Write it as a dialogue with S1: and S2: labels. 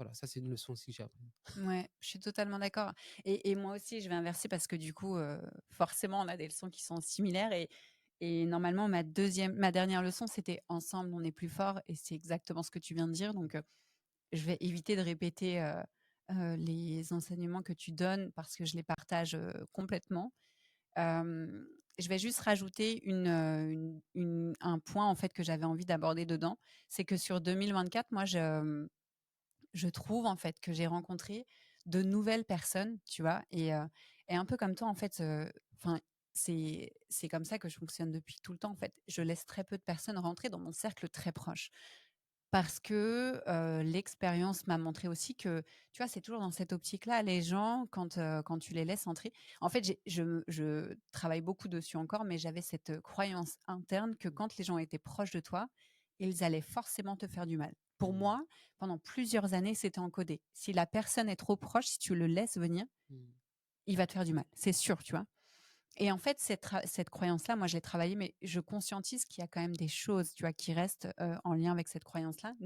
S1: Voilà, ça, c'est une leçon aussi que j'ai appris.
S2: Ouais, je suis totalement d'accord et moi aussi, je vais inverser parce que du coup, forcément, on a des leçons qui sont similaires et normalement ma dernière leçon, c'était: «Ensemble, on est plus fort» et c'est exactement ce que tu viens de dire donc je vais éviter de répéter, les enseignements que tu donnes parce que je les partage, complètement. Je vais juste rajouter un point, en fait, que j'avais envie d'aborder dedans. C'est que sur 2024, moi, je trouve, en fait, que j'ai rencontré de nouvelles personnes, tu vois? Et un peu comme toi, en fait, enfin, c'est comme ça que je fonctionne depuis tout le temps, en fait. Je laisse très peu de personnes rentrer dans mon cercle très proche. Parce que, l'expérience m'a montré aussi que, tu vois, c'est toujours dans cette optique-là, les gens quand tu les laisses entrer en fait, je travaille beaucoup dessus encore, mais j'avais cette, croyance interne que quand les gens étaient proches de toi, ils allaient forcément te faire du mal. Pour
S1: Mmh.
S2: moi, pendant plusieurs années, c'était encodé. Si la personne est trop proche, si tu le laisses venir,
S1: Mmh.
S2: il va te faire du mal, c'est sûr, tu vois? Et en fait, cette croyance-là, moi, je l'ai travaillée, mais je conscientise qu'il y a quand même des choses, tu vois, qui restent, en lien avec cette croyance-là.